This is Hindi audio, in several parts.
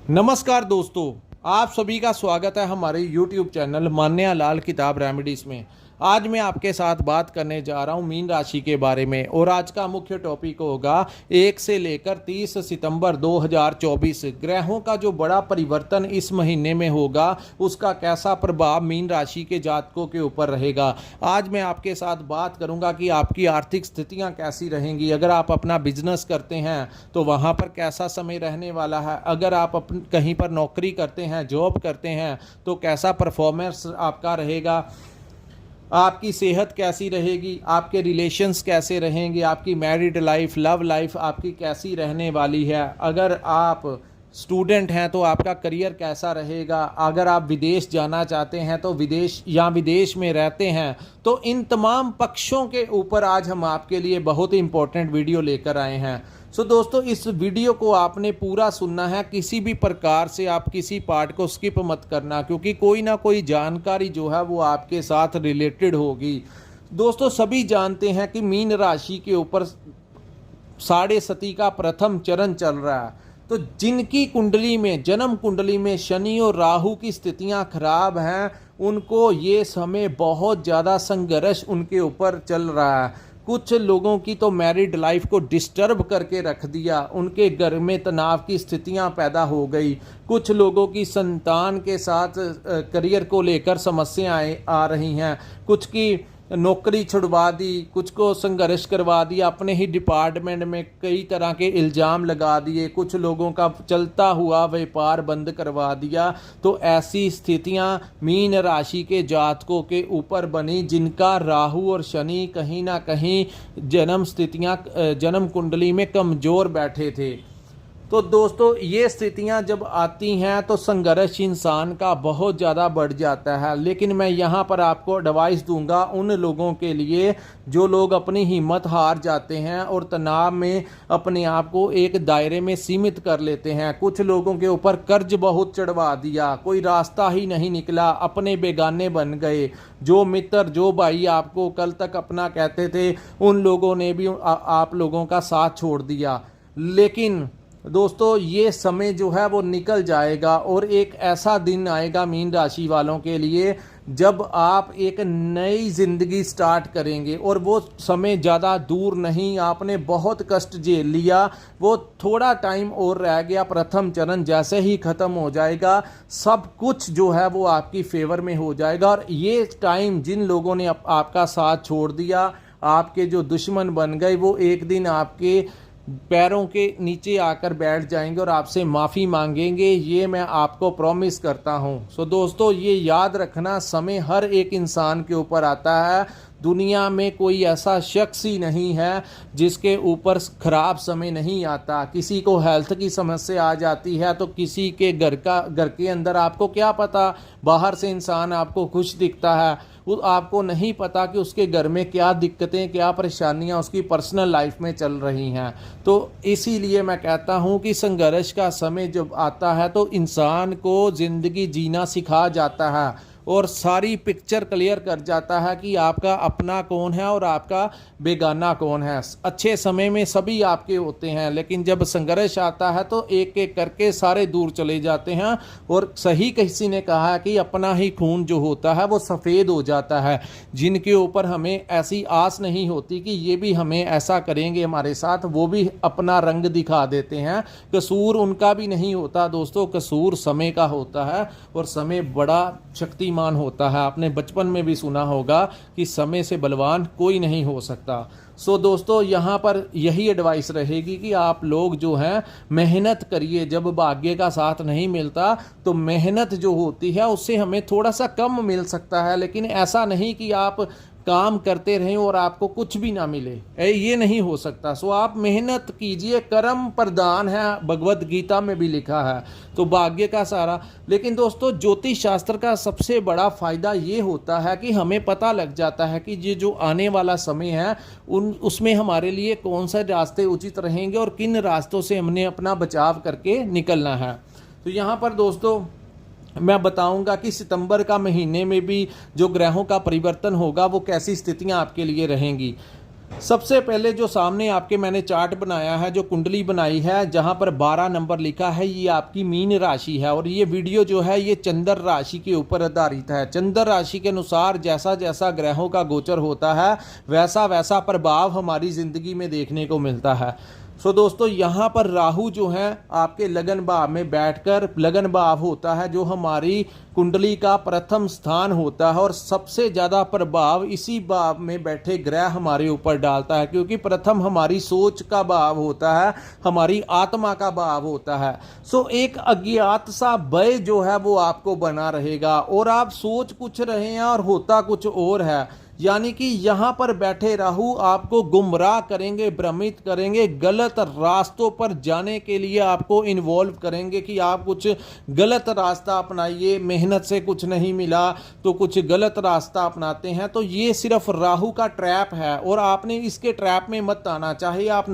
नमस्कार दोस्तों, आप सभी का स्वागत है हमारे YouTube चैनल मान्या लाल किताब रेमेडीज़ में। आज मैं आपके साथ बात करने जा रहा हूं मीन राशि के बारे में और आज का मुख्य टॉपिक होगा 1 से लेकर 30 सितंबर 2024 ग्रहों का जो बड़ा परिवर्तन इस महीने में होगा उसका कैसा प्रभाव मीन राशि के जातकों के ऊपर रहेगा। आज मैं आपके साथ बात करूंगा कि आपकी आर्थिक स्थितियां कैसी रहेंगी। अगर आप अपना बिजनेस करते हैं तो वहां पर कैसा समय रहने वाला है। अगर आप कहीं पर नौकरी करते हैं, जॉब करते हैं तो कैसा परफॉर्मेंस आपका रहेगा। आपकी सेहत कैसी रहेगी, आपके रिलेशंस कैसे रहेंगे, आपकी मैरिड लाइफ, लव लाइफ आपकी कैसी रहने वाली है। अगर आप स्टूडेंट हैं तो आपका करियर कैसा रहेगा। अगर आप विदेश जाना चाहते हैं तो विदेश में रहते हैं तो इन तमाम पक्षों के ऊपर आज हम आपके लिए बहुत ही इंपॉर्टेंट वीडियो लेकर आए हैं। दोस्तों, इस वीडियो को आपने पूरा सुनना है। किसी भी प्रकार से आप किसी पार्ट को स्किप मत करना, क्योंकि कोई ना कोई जानकारी जो है वो आपके साथ रिलेटेड होगी। दोस्तों, सभी जानते हैं कि मीन राशि के ऊपर साढ़े सती का प्रथम चरण चल रहा है। तो जिनकी कुंडली में, जन्म कुंडली में शनि और राहु की स्थितियां खराब हैं, उनको ये समय बहुत ज़्यादा संघर्ष उनके ऊपर चल रहा है। कुछ लोगों की तो मैरिड लाइफ को डिस्टर्ब करके रख दिया, उनके घर में तनाव की स्थितियां पैदा हो गई। कुछ लोगों की संतान के साथ करियर को लेकर समस्याएं आ रही हैं। कुछ की नौकरी छुड़वा दी, कुछ को संघर्ष करवा दिया, अपने ही डिपार्टमेंट में कई तरह के इल्ज़ाम लगा दिए, कुछ लोगों का चलता हुआ व्यापार बंद करवा दिया। तो ऐसी स्थितियां मीन राशि के जातकों के ऊपर बनी, जिनका राहु और शनि कहीं ना कहीं जन्म कुंडली में कमज़ोर बैठे थे। तो दोस्तों, ये स्थितियां जब आती हैं तो संघर्ष इंसान का बहुत ज़्यादा बढ़ जाता है। लेकिन मैं यहाँ पर आपको एडवाइस दूंगा उन लोगों के लिए जो लोग अपनी हिम्मत हार जाते हैं और तनाव में अपने आप को एक दायरे में सीमित कर लेते हैं। कुछ लोगों के ऊपर कर्ज बहुत चढ़वा दिया, कोई रास्ता ही नहीं निकला, अपने बेगाने बन गए। जो मित्र, जो भाई आपको कल तक अपना कहते थे, उन लोगों ने भी आप लोगों का साथ छोड़ दिया। लेकिन दोस्तों, ये समय जो है वो निकल जाएगा और एक ऐसा दिन आएगा मीन राशि वालों के लिए जब आप एक नई जिंदगी स्टार्ट करेंगे। और वो समय ज़्यादा दूर नहीं, आपने बहुत कष्ट झेल लिया, वो थोड़ा टाइम और रह गया। प्रथम चरण जैसे ही ख़त्म हो जाएगा, सब कुछ जो है वो आपकी फेवर में हो जाएगा। और ये टाइम जिन लोगों ने आपका साथ छोड़ दिया, आपके जो दुश्मन बन गए, वो एक दिन आपके पैरों के नीचे आकर बैठ जाएंगे और आपसे माफ़ी मांगेंगे। ये मैं आपको प्रॉमिस करता हूँ। दोस्तों, ये याद रखना, समय हर एक इंसान के ऊपर आता है। दुनिया में कोई ऐसा शख्स ही नहीं है जिसके ऊपर ख़राब समय नहीं आता। किसी को हेल्थ की समस्या आ जाती है तो किसी के घर के अंदर, आपको क्या पता, बाहर से इंसान आपको खुश दिखता है, वो आपको नहीं पता कि उसके घर में क्या दिक्कतें, क्या परेशानियां उसकी पर्सनल लाइफ में चल रही हैं। तो इसीलिए मैं कहता हूं कि संघर्ष का समय जब आता है तो इंसान को ज़िंदगी जीना सिखा जाता है और सारी पिक्चर क्लियर कर जाता है कि आपका अपना कौन है और आपका बेगाना कौन है। अच्छे समय में सभी आपके होते हैं, लेकिन जब संघर्ष आता है तो एक एक करके सारे दूर चले जाते हैं। और सही किसी ने कहा है कि अपना ही खून जो होता है वो सफ़ेद हो जाता है। जिनके ऊपर हमें ऐसी आस नहीं होती कि ये भी हमें ऐसा करेंगे हमारे साथ, वो भी अपना रंग दिखा देते हैं। कसूर उनका भी नहीं होता दोस्तों, कसूर समय का होता है और समय बड़ा शक्ति मान होता है। आपने बचपन में भी सुना होगा कि समय से बलवान कोई नहीं हो सकता। दोस्तों, यहाँ पर यही एडवाइस रहेगी कि आप लोग जो हैं मेहनत करिए। जब भाग्य का साथ नहीं मिलता तो मेहनत जो होती है उससे हमें थोड़ा सा कम मिल सकता है, लेकिन ऐसा नहीं कि आप काम करते रहें और आपको कुछ भी ना मिले, ये नहीं हो सकता। आप मेहनत कीजिए, कर्म प्रधान है, भगवत गीता में भी लिखा है, तो भाग्य का सारा। लेकिन दोस्तों, ज्योतिष शास्त्र का सबसे बड़ा फायदा ये होता है कि हमें पता लग जाता है कि ये जो आने वाला समय है उसमें हमारे लिए कौन से रास्ते उचित रहेंगे और किन रास्तों से हमने अपना बचाव करके निकलना है। तो यहाँ पर दोस्तों मैं बताऊंगा कि सितंबर का महीने में भी जो ग्रहों का परिवर्तन होगा वो कैसी स्थितियां आपके लिए रहेंगी। सबसे पहले जो सामने आपके मैंने चार्ट बनाया है, जो कुंडली बनाई है, जहां पर 12 नंबर लिखा है, ये आपकी मीन राशि है। और ये वीडियो जो है ये चंद्र राशि के ऊपर आधारित है। चंद्र राशि के अनुसार जैसा जैसा ग्रहों का गोचर होता है वैसा वैसा प्रभाव हमारी ज़िंदगी में देखने को मिलता है। दोस्तों यहाँ पर राहु जो है आपके लगन भाव में बैठकर, लगन भाव होता है जो हमारी कुंडली का प्रथम स्थान होता है, और सबसे ज़्यादा प्रभाव इसी भाव में बैठे ग्रह हमारे ऊपर डालता है, क्योंकि प्रथम हमारी सोच का भाव होता है, हमारी आत्मा का भाव होता है। एक अज्ञात सा भय जो है वो आपको बना रहेगा, और आप सोच कुछ रहे हैं और होता कुछ और है। यानी कि यहाँ पर बैठे राहु आपको गुमराह करेंगे, भ्रमित करेंगे, गलत रास्तों पर जाने के लिए आपको इन्वॉल्व करेंगे कि आप कुछ गलत रास्ता अपनाइए, मेहनत से कुछ नहीं मिला तो कुछ गलत रास्ता अपनाते हैं। तो ये सिर्फ राहु का ट्रैप है, और आपने इसके ट्रैप में मत आना। चाहे आप,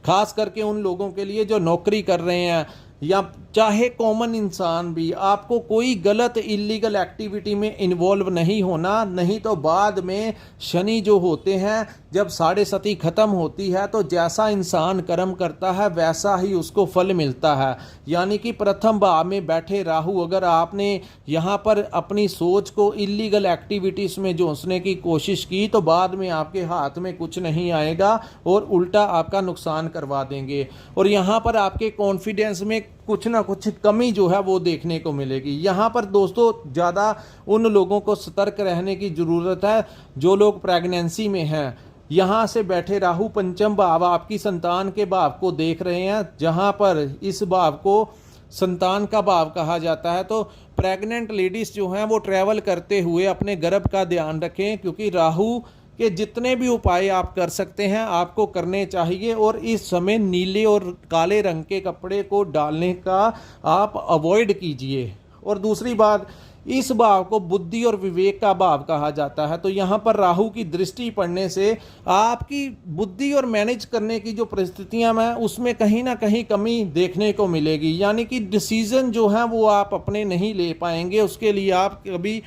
खास करके उन लोगों के लिए जो नौकरी कर रहे हैं, या चाहे कॉमन इंसान भी, आपको कोई गलत इलीगल एक्टिविटी में इन्वॉल्व नहीं होना। नहीं तो बाद में शनि जो होते हैं, जब 7.5 खत्म होती है तो जैसा इंसान कर्म करता है वैसा ही उसको फल मिलता है। यानी कि प्रथम भाव में बैठे राहु, अगर आपने यहाँ पर अपनी सोच को इलीगल एक्टिविटीज़ में जोड़ने की कोशिश की तो बाद में आपके हाथ में कुछ नहीं आएगा और उल्टा आपका नुकसान करवा देंगे। और यहाँ पर आपके कॉन्फिडेंस में कुछ ना कुछ कमी जो है वो देखने को मिलेगी। यहाँ पर दोस्तों ज़्यादा उन लोगों को सतर्क रहने की ज़रूरत है जो लोग प्रेगनेंसी में हैं। यहाँ से बैठे राहु पंचम भाव आपकी संतान के भाव को देख रहे हैं, जहाँ पर इस भाव को संतान का भाव कहा जाता है। तो प्रेग्नेंट लेडीज़ जो हैं वो ट्रैवल करते हुए अपने गर्भ का ध्यान रखें, क्योंकि राहु के जितने भी उपाय आप कर सकते हैं आपको करने चाहिए। और इस समय नीले और काले रंग के कपड़े को डालने का आप अवॉइड कीजिए। और दूसरी बात, इस भाव को बुद्धि और विवेक का भाव कहा जाता है। तो यहाँ पर राहु की दृष्टि पड़ने से आपकी बुद्धि और मैनेज करने की जो परिस्थितियां हैं उसमें कहीं ना कहीं कमी देखने को मिलेगी। यानी कि डिसीजन जो है वो आप अपने नहीं ले पाएंगे, उसके लिए आप कभी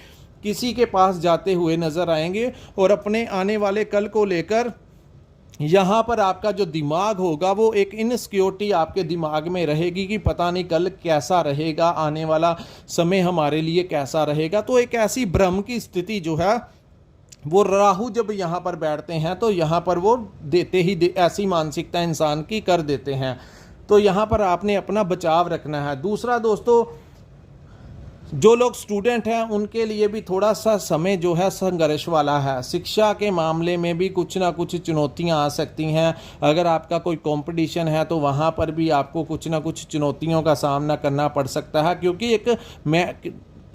किसी के पास जाते हुए नजर आएंगे। और अपने आने वाले कल को लेकर यहाँ पर आपका जो दिमाग होगा वो एक इनसिक्योरिटी आपके दिमाग में रहेगी कि पता नहीं कल कैसा रहेगा, आने वाला समय हमारे लिए कैसा रहेगा। तो एक ऐसी भ्रम की स्थिति जो है वो राहु जब यहाँ पर बैठते हैं तो यहाँ पर वो देते ही ऐसी मानसिकता इंसान की कर देते हैं। तो यहाँ पर आपने अपना बचाव रखना है। दूसरा दोस्तों, जो लोग स्टूडेंट हैं उनके लिए भी थोड़ा सा समय जो है संघर्ष वाला है। शिक्षा के मामले में भी कुछ ना कुछ चुनौतियां आ सकती हैं। अगर आपका कोई कंपटीशन है तो वहां पर भी आपको कुछ ना कुछ चुनौतियों का सामना करना पड़ सकता है, क्योंकि एक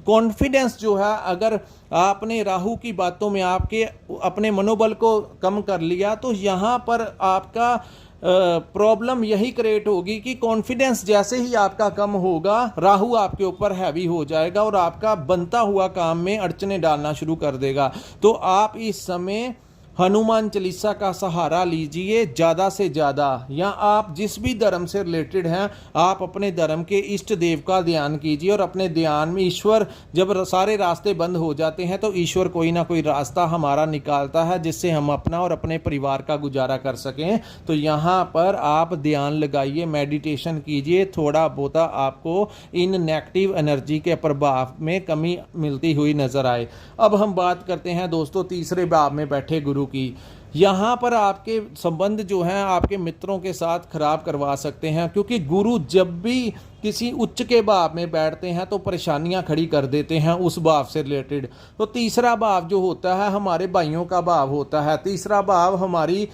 कॉन्फिडेंस जो है, अगर आपने राहु की बातों में आपके अपने मनोबल को कम कर लिया तो यहाँ पर आपका प्रॉब्लम यही क्रिएट होगी कि कॉन्फिडेंस जैसे ही आपका कम होगा राहु आपके ऊपर हैवी हो जाएगा और आपका बनता हुआ काम में अड़चने डालना शुरू कर देगा। तो आप इस समय हनुमान चालीसा का सहारा लीजिए ज़्यादा से ज़्यादा, या आप जिस भी धर्म से रिलेटेड हैं आप अपने धर्म के इष्ट देव का ध्यान कीजिए। और अपने ध्यान में ईश्वर, जब सारे रास्ते बंद हो जाते हैं तो ईश्वर कोई ना कोई रास्ता हमारा निकालता है जिससे हम अपना और अपने परिवार का गुजारा कर सकें। तो यहाँ पर आप ध्यान लगाइए, मेडिटेशन कीजिए, थोड़ा बहुत आपको इन नेगेटिव एनर्जी के प्रभाव में कमी मिलती हुई नजर आए। अब हम बात करते हैं दोस्तों तीसरे भाव में बैठे गुरु की। यहाँ पर आपके संबंध जो हैं आपके मित्रों के साथ खराब करवा सकते हैं, क्योंकि गुरु जब भी किसी उच्च के भाव में बैठते हैं तो परेशानियां खड़ी कर देते हैं उस भाव से रिलेटेड। तो तीसरा भाव जो होता है हमारे भाइयों का भाव होता है, तीसरा भाव हमारी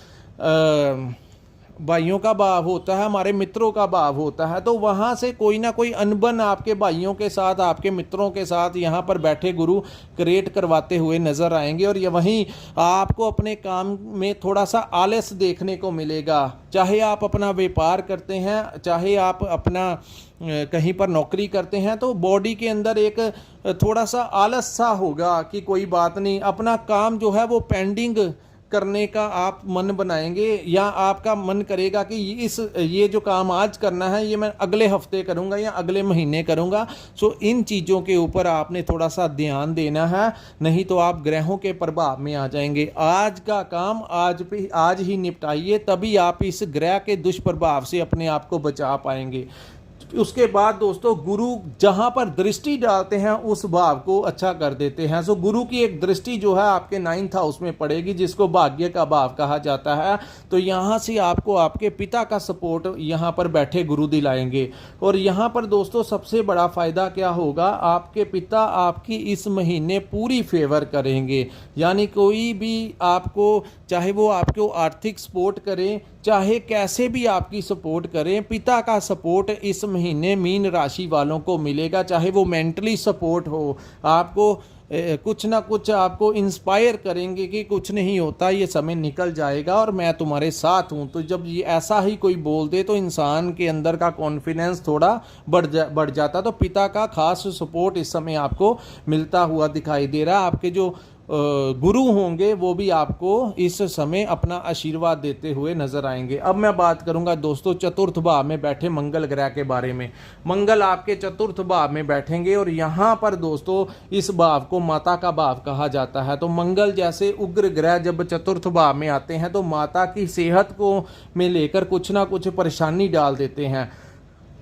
भाइयों का भाव होता है, हमारे मित्रों का भाव होता है। तो वहाँ से कोई ना कोई अनबन आपके भाइयों के साथ, आपके मित्रों के साथ यहाँ पर बैठे गुरु क्रिएट करवाते हुए नजर आएंगे। और ये वहीं आपको अपने काम में थोड़ा सा आलस देखने को मिलेगा। चाहे आप अपना व्यापार करते हैं, चाहे आप अपना कहीं पर नौकरी करते हैं, तो बॉडी के अंदर एक थोड़ा सा आलस सा होगा कि कोई बात नहीं, अपना काम जो है वो पेंडिंग करने का आप मन बनाएंगे या आपका मन करेगा कि ये जो काम आज करना है ये मैं अगले हफ्ते करूंगा या अगले महीने करूंगा। सो इन चीज़ों के ऊपर आपने थोड़ा सा ध्यान देना है, नहीं तो आप ग्रहों के प्रभाव में आ जाएंगे। आज का काम आज ही निपटाइए, तभी आप इस ग्रह के दुष्प्रभाव से अपने आप को बचा पाएंगे। उसके बाद दोस्तों, गुरु जहां पर दृष्टि डालते हैं उस भाव को अच्छा कर देते हैं। सो गुरु की एक दृष्टि जो है आपके 9th हाउस में पड़ेगी, जिसको भाग्य का भाव कहा जाता है। तो यहां से आपको आपके पिता का सपोर्ट यहां पर बैठे गुरु दिलाएंगे। और यहां पर दोस्तों सबसे बड़ा फायदा क्या होगा, आपके पिता आपकी इस महीने पूरी फेवर करेंगे। यानी कोई भी आपको, चाहे वो आपको आर्थिक सपोर्ट करें, चाहे कैसे भी आपकी सपोर्ट करें, पिता का सपोर्ट इस महीने मीन राशि वालों को मिलेगा। चाहे वो मेंटली सपोर्ट हो, आपको कुछ ना कुछ आपको इंस्पायर करेंगे कि कुछ नहीं होता, ये समय निकल जाएगा और मैं तुम्हारे साथ हूँ। तो जब ये ऐसा ही कोई बोल दे तो इंसान के अंदर का कॉन्फिडेंस थोड़ा बढ़ जाता। तो पिता का खास सपोर्ट इस समय आपको मिलता हुआ दिखाई दे रहा है। आपके जो गुरु होंगे वो भी आपको इस समय अपना आशीर्वाद देते हुए नजर आएंगे। अब मैं बात करूंगा दोस्तों चतुर्थ भाव में बैठे मंगल ग्रह के बारे में। मंगल आपके चतुर्थ भाव में बैठेंगे और यहाँ पर दोस्तों इस भाव को माता का भाव कहा जाता है। तो मंगल जैसे उग्र ग्रह जब चतुर्थ भाव में आते हैं तो माता की सेहत को में लेकर कुछ ना कुछ परेशानी डाल देते हैं।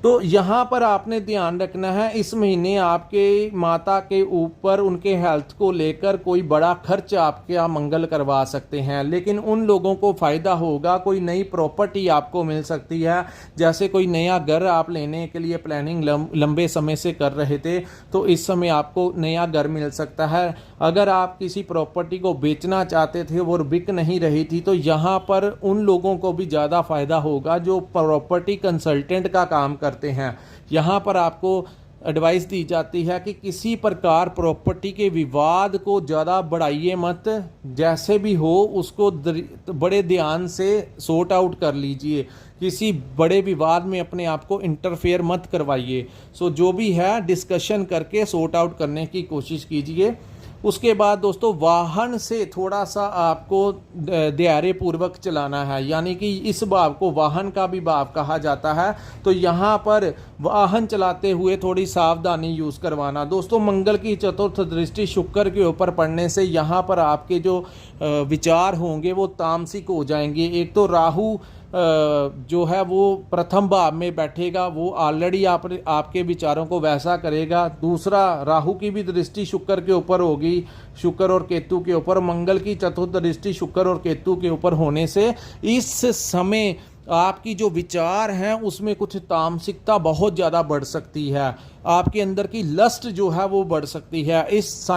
तो यहाँ पर आपने ध्यान रखना है, इस महीने आपके माता के ऊपर उनके हेल्थ को लेकर कोई बड़ा खर्च आपके यहाँ मंगल करवा सकते हैं। लेकिन उन लोगों को फ़ायदा होगा, कोई नई प्रॉपर्टी आपको मिल सकती है। जैसे कोई नया घर आप लेने के लिए प्लानिंग लंबे समय से कर रहे थे तो इस समय आपको नया घर मिल सकता है। अगर आप किसी प्रॉपर्टी को बेचना चाहते थे वो बिक नहीं रही थी तो यहाँ पर उन लोगों को भी ज़्यादा फ़ायदा होगा जो प्रॉपर्टी कंसल्टेंट का काम करते हैं। यहाँ पर आपको एडवाइस दी जाती है कि किसी प्रकार प्रॉपर्टी के विवाद को ज़्यादा बढ़ाइए मत, जैसे भी हो उसको बड़े ध्यान से सॉर्ट आउट कर लीजिए। किसी बड़े विवाद में अपने आप को इंटरफेयर मत करवाइए। सो जो भी है डिस्कशन करके सॉर्ट आउट करने की कोशिश कीजिए। उसके बाद दोस्तों वाहन से थोड़ा सा आपको धैर्य पूर्वक चलाना है, यानी कि इस भाव को वाहन का भी भाव कहा जाता है। तो यहाँ पर वाहन चलाते हुए थोड़ी सावधानी यूज़ करवाना। दोस्तों मंगल की चतुर्थ दृष्टि शुक्र के ऊपर पड़ने से यहाँ पर आपके जो विचार होंगे वो तामसिक हो जाएंगे। एक तो राहु जो है वो प्रथम भाव में बैठेगा, वो ऑलरेडी आपके विचारों को वैसा करेगा। दूसरा, राहु की भी दृष्टि शुक्र के ऊपर होगी, शुक्र और केतु के ऊपर। मंगल की चतुर्थ दृष्टि शुक्र और केतु के ऊपर होने से इस समय आपकी जो विचार हैं उसमें कुछ तामसिकता बहुत ज़्यादा बढ़ सकती है। आपके अंदर की लस्ट जो है वो बढ़ सकती है। इस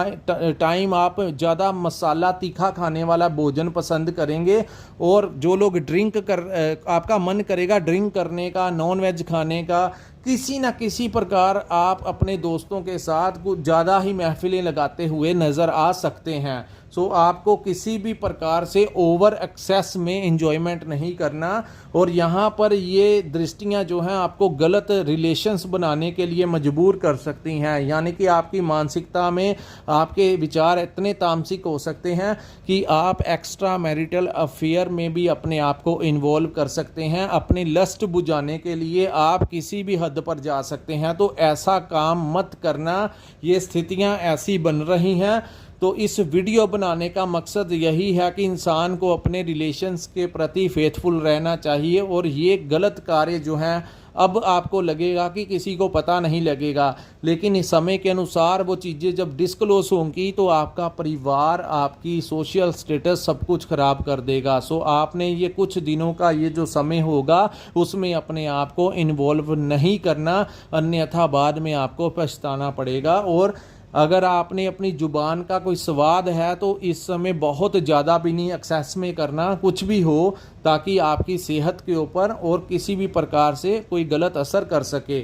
टाइम आप ज़्यादा मसाला तीखा खाने वाला भोजन पसंद करेंगे और जो लोग आपका मन करेगा ड्रिंक करने का, नॉन वेज खाने का। किसी न किसी प्रकार आप अपने दोस्तों के साथ कुछ ज़्यादा ही महफिलें लगाते हुए नज़र आ सकते हैं। सो आपको किसी भी प्रकार से ओवर एक्सेस में एंजॉयमेंट नहीं करना। और यहाँ पर ये दृष्टियाँ जो हैं आपको गलत रिलेशंस बनाने के लिए मजबूर कर सकती हैं। यानी कि आपकी मानसिकता में आपके विचार इतने तामसिक हो सकते हैं कि आप एक्स्ट्रा मैरिटल अफेयर में भी अपने आप को इन्वॉल्व कर सकते हैं। अपनी लस्ट बुझाने के लिए आप किसी भी हद पर जा सकते हैं। तो ऐसा काम मत करना, ये स्थितियाँ ऐसी बन रही हैं। तो इस वीडियो बनाने का मकसद यही है कि इंसान को अपने रिलेशंस के प्रति फेथफुल रहना चाहिए। और ये गलत कार्य जो हैं अब आपको लगेगा कि किसी को पता नहीं लगेगा, लेकिन इस समय के अनुसार वो चीज़ें जब डिस्क्लोज होंगी तो आपका परिवार, आपकी सोशल स्टेटस सब कुछ ख़राब कर देगा। सो आपने ये कुछ दिनों का ये जो समय होगा उसमें अपने आप को इन्वॉल्व नहीं करना, अन्यथा बाद में आपको पछताना पड़ेगा। और अगर आपने अपनी ज़ुबान का कोई स्वाद है तो इस समय बहुत ज़्यादा भी नहीं एक्सेस में करना कुछ भी हो, ताकि आपकी सेहत के ऊपर और किसी भी प्रकार से कोई गलत असर कर सके।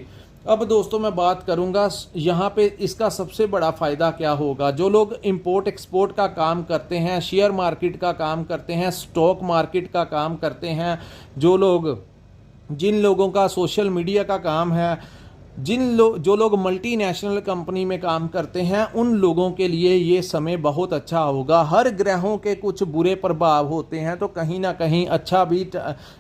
अब दोस्तों मैं बात करूंगा यहाँ पे इसका सबसे बड़ा फ़ायदा क्या होगा। जो लोग इंपोर्ट एक्सपोर्ट का काम करते हैं, शेयर मार्केट का काम करते हैं, स्टॉक मार्केट का काम करते हैं, जिन लोगों का सोशल मीडिया का काम है, जो लोग मल्टीनेशनल कंपनी में काम करते हैं उन लोगों के लिए ये समय बहुत अच्छा होगा। हर ग्रहों के कुछ बुरे प्रभाव होते हैं तो कहीं ना कहीं अच्छा भी,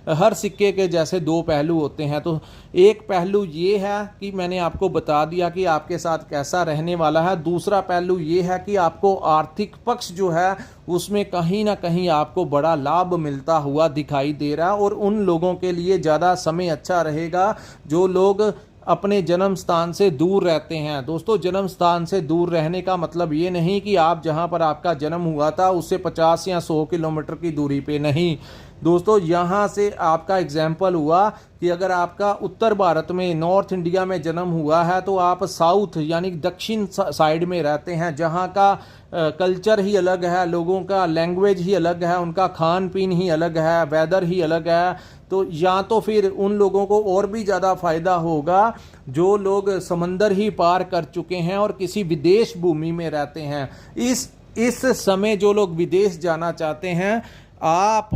हर सिक्के के जैसे दो पहलू होते हैं। तो एक पहलू ये है कि मैंने आपको बता दिया कि आपके साथ कैसा रहने वाला है। दूसरा पहलू ये है कि आपको आर्थिक पक्ष जो है उसमें कहीं ना कहीं आपको बड़ा लाभ मिलता हुआ दिखाई दे रहा है, और उन लोगों के लिए ज़्यादा समय अच्छा रहेगा जो लोग अपने जन्म स्थान से दूर रहते हैं। दोस्तों, जन्म स्थान से दूर रहने का मतलब ये नहीं कि आप जहां पर आपका जन्म हुआ था उससे 50 या 100 किलोमीटर की दूरी पे नहीं। दोस्तों, यहाँ से आपका एग्जाम्पल हुआ कि अगर आपका उत्तर भारत में, नॉर्थ इंडिया में जन्म हुआ है तो आप साउथ यानी दक्षिण साइड में रहते हैं, जहाँ का कल्चर ही अलग है, लोगों का लैंग्वेज ही अलग है, उनका खान पीन ही अलग है, वेदर ही अलग है। तो या तो फिर उन लोगों को और भी ज़्यादा फायदा होगा जो लोग समंदर ही पार कर चुके हैं और किसी विदेश भूमि में रहते हैं। इस समय जो लोग विदेश जाना चाहते हैं, आप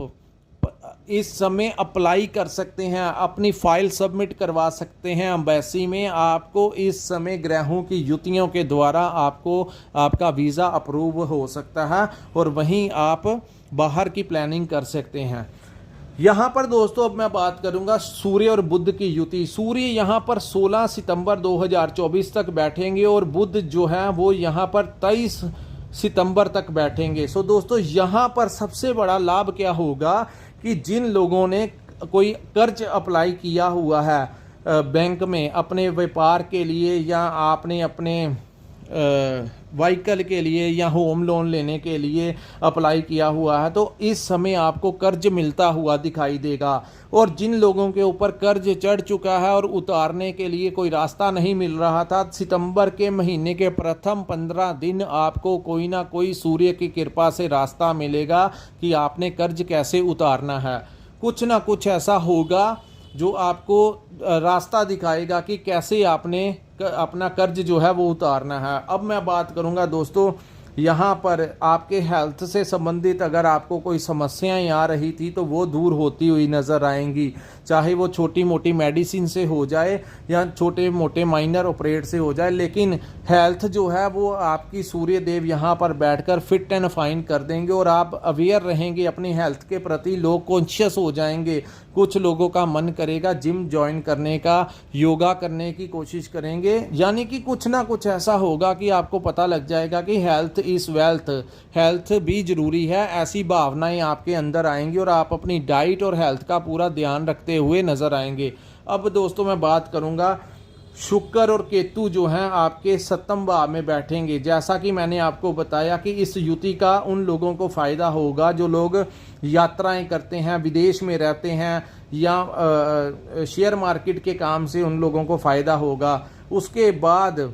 इस समय अप्लाई कर सकते हैं, अपनी फाइल सबमिट करवा सकते हैं एम्बेसी में। आपको इस समय ग्रहों की युतियों के द्वारा आपका वीज़ा अप्रूव हो सकता है और वहीं आप बाहर की प्लानिंग कर सकते हैं। यहाँ पर दोस्तों अब मैं बात करूँगा सूर्य और बुध की युति। सूर्य यहाँ पर 16 सितंबर 2024 तक बैठेंगे और बुध जो है वो यहाँ पर 23 सितंबर तक बैठेंगे। सो दोस्तों, यहाँ पर सबसे बड़ा लाभ क्या होगा कि जिन लोगों ने कोई कर्ज अप्लाई किया हुआ है बैंक में अपने व्यापार के लिए, या आपने अपने व्हीकल के लिए या होम लोन लेने के लिए अप्लाई किया हुआ है, तो इस समय आपको कर्ज मिलता हुआ दिखाई देगा। और जिन लोगों के ऊपर कर्ज चढ़ चुका है और उतारने के लिए कोई रास्ता नहीं मिल रहा था, सितंबर के महीने के प्रथम 15 दिन आपको कोई ना कोई सूर्य की कृपा से रास्ता मिलेगा कि आपने कर्ज कैसे उतारना है। कुछ ना कुछ ऐसा होगा जो आपको रास्ता दिखाएगा कि कैसे आपने अपना कर्ज जो है वो उतारना है। अब मैं बात करूंगा दोस्तों, यहाँ पर आपके हेल्थ से संबंधित अगर आपको कोई समस्याएं आ रही थी तो वो दूर होती हुई नज़र आएंगी, चाहे वो छोटी मोटी मेडिसिन से हो जाए या छोटे मोटे माइनर ऑपरेट से हो जाए, लेकिन हेल्थ जो है वो आपकी सूर्य देव यहाँ पर बैठकर फिट एंड फाइन कर देंगे और आप अवेयर रहेंगे अपनी हेल्थ के प्रति, लोग कॉन्शियस हो जाएंगे। कुछ लोगों का मन करेगा जिम ज्वाइन करने का, योगा करने की कोशिश करेंगे, यानी कि कुछ ना कुछ ऐसा होगा कि आपको पता लग जाएगा कि हेल्थ इज़ वेल्थ, हेल्थ भी जरूरी है। ऐसी भावनाएं आपके अंदर आएंगी और आप अपनी डाइट और हेल्थ का पूरा ध्यान रखते हुए नजर आएंगे। अब दोस्तों मैं बात करूंगा, शुक्र और केतु जो हैं आपके 7वें भाव में बैठेंगे। जैसा कि मैंने आपको बताया कि इस युति का उन लोगों को फ़ायदा होगा जो लोग यात्राएं करते हैं, विदेश में रहते हैं, या शेयर मार्केट के काम से उन लोगों को फ़ायदा होगा। उसके बाद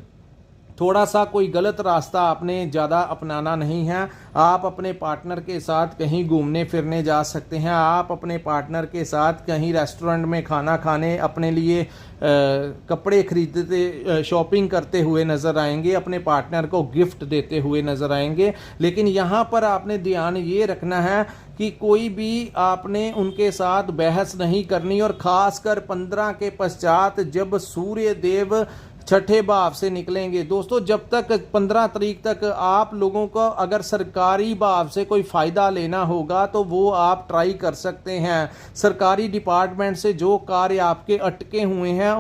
थोड़ा सा कोई गलत रास्ता आपने ज़्यादा अपनाना नहीं है। आप अपने पार्टनर के साथ कहीं घूमने फिरने जा सकते हैं, आप अपने पार्टनर के साथ कहीं रेस्टोरेंट में खाना खाने, अपने लिए कपड़े खरीदते, शॉपिंग करते हुए नज़र आएंगे, अपने पार्टनर को गिफ्ट देते हुए नज़र आएंगे। लेकिन यहाँ पर आपने ध्यान ये रखना है कि कोई भी आपने उनके साथ बहस नहीं करनी, और ख़ासकर 15 के पश्चात जब सूर्य देव छठे भाव से निकलेंगे। दोस्तों, जब तक 15 तारीख तक आप लोगों को अगर सरकारी भाव से कोई फ़ायदा लेना होगा तो वो आप ट्राई कर सकते हैं। सरकारी डिपार्टमेंट से जो कार्य आपके अटके हुए हैं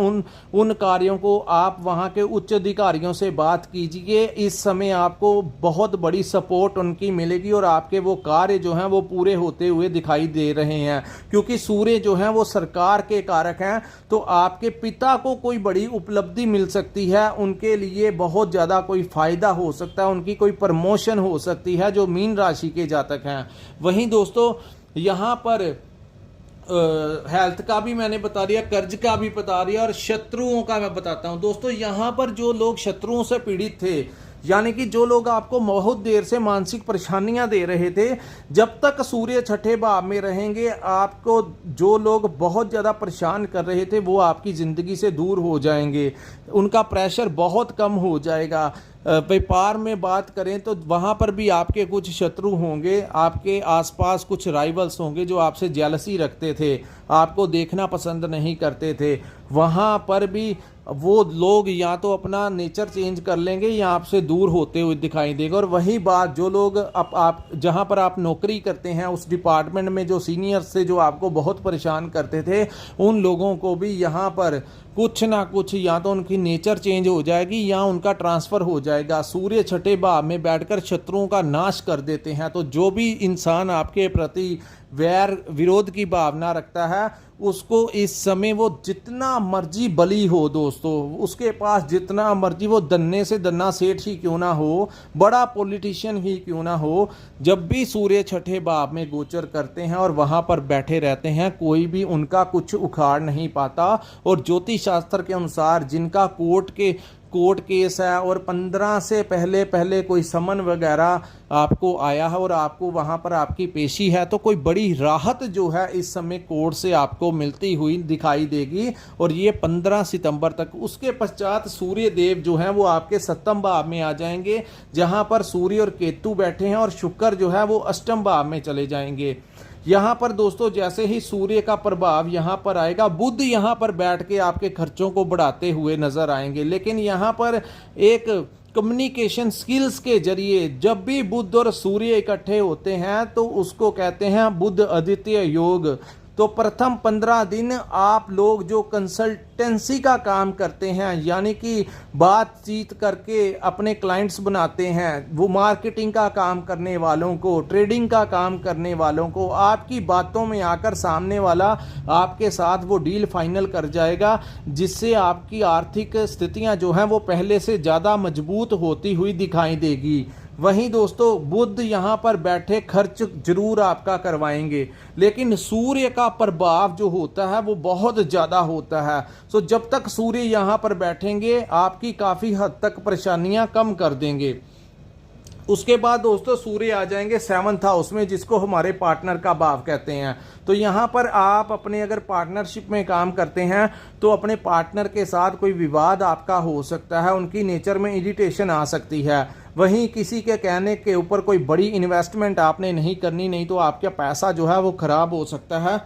उन कार्यों को आप वहां के उच्च अधिकारियों से बात कीजिए। इस समय आपको बहुत बड़ी सपोर्ट उनकी मिलेगी और आपके वो कार्य जो हैं वो पूरे होते हुए दिखाई दे रहे हैं, क्योंकि सूर्य जो हैं वो सरकार के कारक हैं। तो आपके पिता को कोई बड़ी उपलब्धि मिल सकती है, उनके लिए बहुत ज़्यादा कोई फायदा हो सकता है, उनकी कोई प्रमोशन हो सकती है जो मीन राशि के जातक हैं। वहीं दोस्तों यहाँ पर हेल्थ का भी मैंने बता दिया, कर्ज का भी बता दिया, और शत्रुओं का मैं बताता हूं। दोस्तों, यहाँ पर जो लोग शत्रुओं से पीड़ित थे, यानी कि जो लोग आपको बहुत देर से मानसिक परेशानियां दे रहे थे, जब तक सूर्य छठे भाव में रहेंगे आपको जो लोग बहुत ज़्यादा परेशान कर रहे थे वो आपकी ज़िंदगी से दूर हो जाएंगे, उनका प्रेशर बहुत कम हो जाएगा। व्यापार में बात करें तो वहाँ पर भी आपके कुछ शत्रु होंगे, आपके आसपास कुछ राइवल्स होंगे जो आपसे जेलसी रखते थे, आपको देखना पसंद नहीं करते थे। वहाँ पर भी वो लोग या तो अपना नेचर चेंज कर लेंगे या आपसे दूर होते हुए दिखाई देगा। और वही बात, जो लोग आप जहाँ पर आप नौकरी करते हैं उस डिपार्टमेंट में जो सीनियर्स से जो आपको बहुत परेशान करते थे, उन लोगों को भी यहाँ पर कुछ ना कुछ या तो उनकी नेचर चेंज हो जाएगी या उनका ट्रांसफ़र हो जाएगा। सूर्य छठे भाव में बैठकर शत्रुओं का नाश कर देते हैं। तो जो भी इंसान आपके प्रति वैर विरोध की भावना रखता है, उसको इस समय वो जितना मर्जी बली हो दोस्तों, उसके पास जितना मर्जी वो दन्ने से दन्ना सेठ ही क्यों ना हो, बड़ा पॉलिटिशियन ही क्यों ना हो, जब भी सूर्य छठे भाव में गोचर करते हैं और वहाँ पर बैठे रहते हैं, कोई भी उनका कुछ उखाड़ नहीं पाता। और ज्योतिष शास्त्र के अनुसार जिनका कोर्ट केस है और 15 से पहले कोई समन वगैरह आपको आया है और आपको वहाँ पर आपकी पेशी है, तो कोई बड़ी राहत जो है इस समय कोर्ट से आपको मिलती हुई दिखाई देगी। और ये 15 सितंबर तक। उसके पश्चात सूर्य देव जो हैं वो आपके सप्तम भाव में आ जाएंगे, जहाँ पर सूर्य और केतु बैठे हैं, और शुक्र जो है वो अष्टम भाव में चले जाएंगे। यहाँ पर दोस्तों जैसे ही सूर्य का प्रभाव यहाँ पर आएगा, बुध यहाँ पर बैठ के आपके खर्चों को बढ़ाते हुए नजर आएंगे। लेकिन यहाँ पर एक कम्युनिकेशन स्किल्स के जरिए जब भी बुध और सूर्य इकट्ठे होते हैं तो उसको कहते हैं बुध आदित्य योग। तो प्रथम 15 दिन आप लोग जो कंसल्टेंसी का काम करते हैं, यानी कि बातचीत करके अपने क्लाइंट्स बनाते हैं, वो मार्केटिंग का काम करने वालों को, ट्रेडिंग का काम करने वालों को, आपकी बातों में आकर सामने वाला आपके साथ वो डील फाइनल कर जाएगा, जिससे आपकी आर्थिक स्थितियां जो हैं वो पहले से ज़्यादा मजबूत होती हुई दिखाई देगी। वहीं दोस्तों बुध यहाँ पर बैठे खर्च जरूर आपका करवाएंगे, लेकिन सूर्य का प्रभाव जो होता है वो बहुत ज़्यादा होता है। तो जब तक सूर्य यहाँ पर बैठेंगे आपकी काफ़ी हद तक परेशानियाँ कम कर देंगे। उसके बाद दोस्तों सूर्य आ जाएंगे 7th हाउस में, जिसको हमारे पार्टनर का भाव कहते हैं। तो यहाँ पर आप अपने अगर पार्टनरशिप में काम करते हैं तो अपने पार्टनर के साथ कोई विवाद आपका हो सकता है, उनकी नेचर में इरिटेशन आ सकती है। वहीं किसी के कहने के ऊपर कोई बड़ी इन्वेस्टमेंट आपने नहीं करनी, नहीं तो आपका पैसा जो है वो खराब हो सकता है,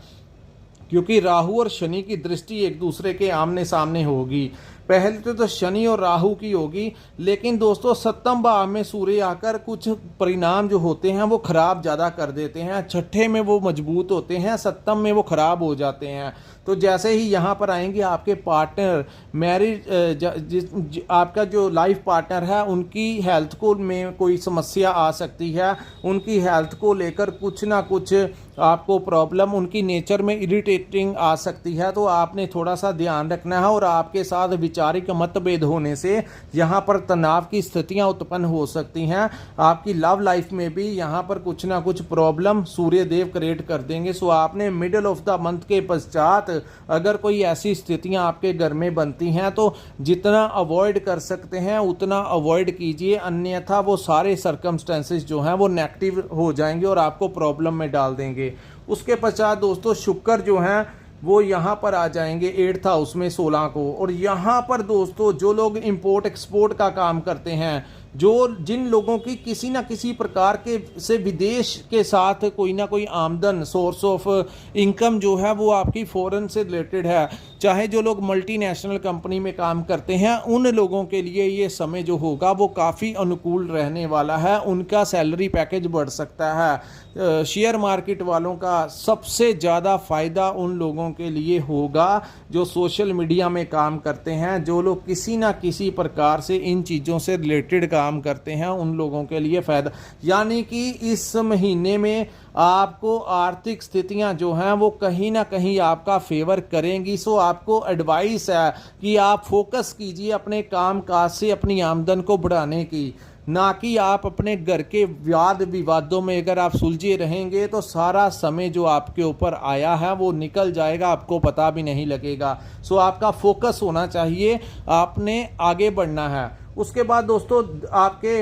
क्योंकि राहु और शनि की दृष्टि एक दूसरे के आमने सामने होगी। पहले तो शनि और राहु की होगी, लेकिन दोस्तों सप्तम भाव में सूर्य आकर कुछ परिणाम जो होते हैं वो खराब ज़्यादा कर देते हैं। छठे में वो मजबूत होते हैं, सप्तम में वो खराब हो जाते हैं। तो जैसे ही यहाँ पर आएंगे आपके पार्टनर मैरिज, आपका जो लाइफ पार्टनर है, उनकी हेल्थ को में कोई समस्या आ सकती है, उनकी हेल्थ को लेकर कुछ ना कुछ आपको प्रॉब्लम, उनकी नेचर में इरिटेटिंग आ सकती है। तो आपने थोड़ा सा ध्यान रखना है। और आपके साथ वैचारिक मतभेद होने से यहाँ पर तनाव की स्थितियाँ उत्पन्न हो सकती हैं। आपकी लव लाइफ में भी यहाँ पर कुछ ना कुछ प्रॉब्लम सूर्य देव क्रिएट कर देंगे। सो आपने मिडिल ऑफ द मंथ के पश्चात अगर कोई ऐसी स्थितियां आपके घर में बनती हैं तो जितना अवॉइड कर सकते हैं उतना अवॉइड कीजिए, अन्यथा वो सारे सर्कमस्टेंसेस जो हैं वो नेगेटिव हो जाएंगे और आपको प्रॉब्लम में डाल देंगे। उसके पश्चात दोस्तों शुक्र जो हैं वो यहाँ पर आ जाएंगे 8th हाउस में 16 को। और यहाँ पर दोस्तों जो लोग इंपोर्ट एक्सपोर्ट का काम करते हैं, जिन लोगों की किसी ना किसी प्रकार के से विदेश के साथ कोई ना कोई आमदन, सोर्स ऑफ इनकम जो है वो आपकी फॉरेन से रिलेटेड है, चाहे जो लोग मल्टीनेशनल कंपनी में काम करते हैं, उन लोगों के लिए ये समय जो होगा वो काफ़ी अनुकूल रहने वाला है। उनका सैलरी पैकेज बढ़ सकता है। शेयर मार्केट वालों का सबसे ज़्यादा फ़ायदा उन लोगों के लिए होगा जो सोशल मीडिया में काम करते हैं, जो लोग किसी ना किसी प्रकार से इन चीज़ों से रिलेटेड काम करते हैं, उन लोगों के लिए फ़ायदा। यानी कि इस महीने में आपको आर्थिक स्थितियां जो हैं वो कहीं ना कहीं आपका फेवर करेंगी। सो आपको एडवाइस है कि आप फोकस कीजिए अपने काम काज से अपनी आमदन को बढ़ाने की, ना कि आप अपने घर के वाद विवादों में अगर आप सुलझे रहेंगे तो सारा समय जो आपके ऊपर आया है वो निकल जाएगा, आपको पता भी नहीं लगेगा। सो आपका फोकस होना चाहिए, आपने आगे बढ़ना है। उसके बाद दोस्तों आपके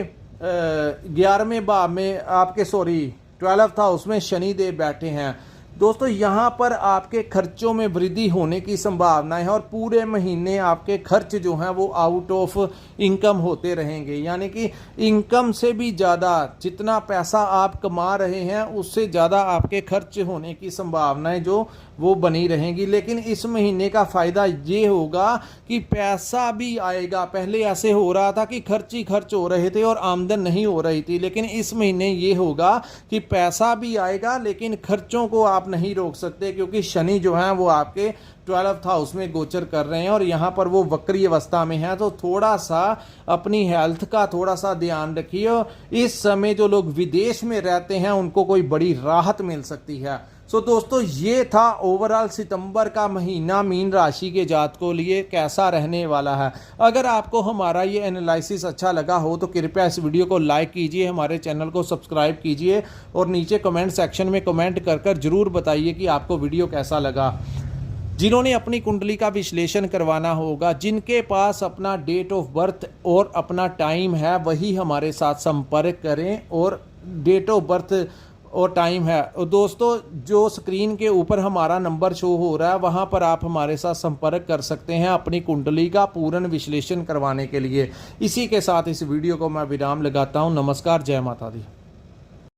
11वें भाव में आपके 12th हाउस में शनि देव बैठे हैं। दोस्तों यहाँ पर आपके खर्चों में वृद्धि होने की संभावना है और पूरे महीने आपके खर्च जो हैं वो आउट ऑफ इनकम होते रहेंगे। यानी कि इनकम से भी ज़्यादा जितना पैसा आप कमा रहे हैं उससे ज़्यादा आपके खर्च होने की संभावनाएं जो वो बनी रहेंगी। लेकिन इस महीने का फ़ायदा ये होगा कि पैसा भी आएगा। पहले ऐसे हो रहा था कि खर्च ही खर्च हो रहे थे और आमदन नहीं हो रही थी, लेकिन इस महीने ये होगा कि पैसा भी आएगा लेकिन खर्चों को आप नहीं रोक सकते, क्योंकि शनि जो है वो आपके 12th हाउस में गोचर कर रहे हैं और यहाँ पर वो वक्री अवस्था में है। तो थोड़ा सा अपनी हेल्थ का थोड़ा सा ध्यान रखिए। इस समय जो लोग विदेश में रहते हैं उनको कोई बड़ी राहत मिल सकती है। सो दोस्तों, ये था ओवरऑल सितंबर का महीना मीन राशि के जातकों लिए कैसा रहने वाला है। अगर आपको हमारा ये एनालिसिस अच्छा लगा हो तो कृपया इस वीडियो को लाइक कीजिए, हमारे चैनल को सब्सक्राइब कीजिए और नीचे कमेंट सेक्शन में कमेंट कर जरूर बताइए कि आपको वीडियो कैसा लगा। जिन्होंने अपनी कुंडली का विश्लेषण करवाना होगा, जिनके पास अपना डेट ऑफ बर्थ और अपना टाइम है, वही हमारे साथ संपर्क करें। और डेट ऑफ बर्थ और टाइम है दोस्तों, जो स्क्रीन के ऊपर हमारा नंबर शो हो रहा है वहाँ पर आप हमारे साथ संपर्क कर सकते हैं अपनी कुंडली का पूर्ण विश्लेषण करवाने के लिए। इसी के साथ इस वीडियो को मैं विराम लगाता हूँ। नमस्कार, जय माता दी।